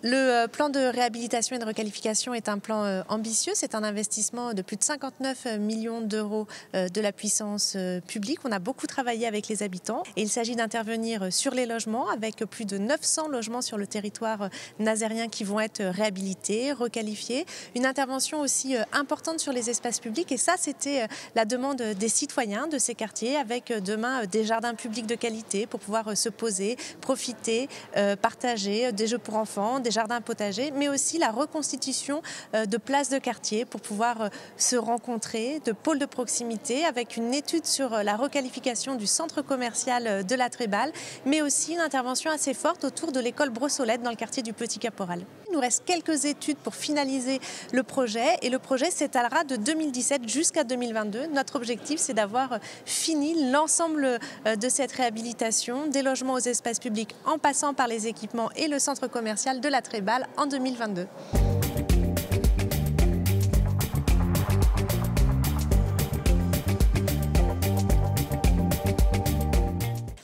Le plan de réhabilitation et de requalification est un plan ambitieux. C'est un investissement de plus de 59 millions d'euros de la puissance publique. On a beaucoup travaillé avec les habitants et il s'agit d'intervenir sur les logements avec plus de 900 logements sur le territoire nazérien qui vont être réhabilités, requalifiés. Une intervention aussi importante sur les espaces publics et ça, c'était la demande des citoyens de ces quartiers avec demain des jardins publics de qualité pour pouvoir se poser, profiter, partager, des jeux pour enfants, des jardins potagers, mais aussi la reconstitution de places de quartier pour pouvoir se rencontrer, de pôles de proximité, avec une étude sur la requalification du centre commercial de la Tréballe, mais aussi une intervention assez forte autour de l'école Brossolette dans le quartier du Petit Caporal. Il nous reste quelques études pour finaliser le projet et le projet s'étalera de 2017 jusqu'à 2022. Notre objectif, c'est d'avoir fini l'ensemble de cette réhabilitation des logements aux espaces publics en passant par les équipements et le centre commercial de la Tréballe en 2022.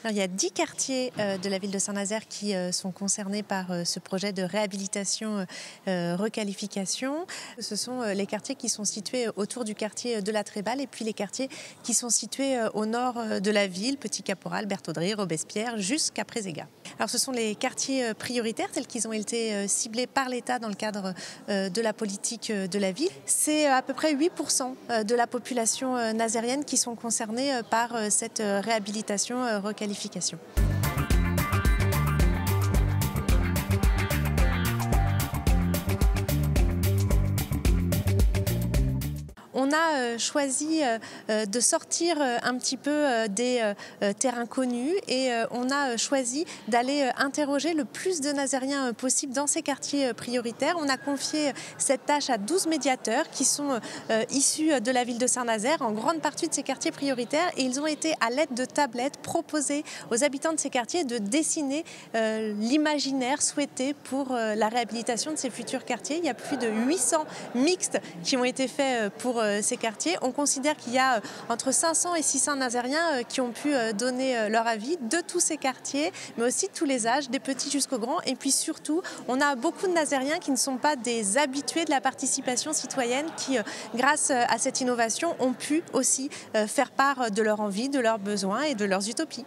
Alors, il y a 10 quartiers de la ville de Saint-Nazaire qui sont concernés par ce projet de réhabilitation, requalification. Ce sont les quartiers qui sont situés autour du quartier de la Tréballe et puis les quartiers qui sont situés au nord de la ville, Petit Caporal, Berthaudry, Robespierre, jusqu'à Préségat. Alors, ce sont les quartiers prioritaires tels qu'ils ont été ciblés par l'État dans le cadre de la politique de la ville. C'est à peu près 8% de la population nazérienne qui sont concernés par cette réhabilitation, requalification. On a choisi de sortir un petit peu des terrains connus et on a choisi d'aller interroger le plus de Nazériens possible dans ces quartiers prioritaires. On a confié cette tâche à 12 médiateurs qui sont issus de la ville de Saint-Nazaire, en grande partie de ces quartiers prioritaires, et ils ont été, à l'aide de tablettes, proposés aux habitants de ces quartiers de dessiner l'imaginaire souhaité pour la réhabilitation de ces futurs quartiers. Il y a plus de 800 mixtes qui ont été faits pour ces quartiers. On considère qu'il y a entre 500 et 600 Nazériens qui ont pu donner leur avis de tous ces quartiers, mais aussi de tous les âges, des petits jusqu'aux grands. Et puis surtout, on a beaucoup de Nazériens qui ne sont pas des habitués de la participation citoyenne qui, grâce à cette innovation, ont pu aussi faire part de leur envie, de leurs besoins et de leurs utopies.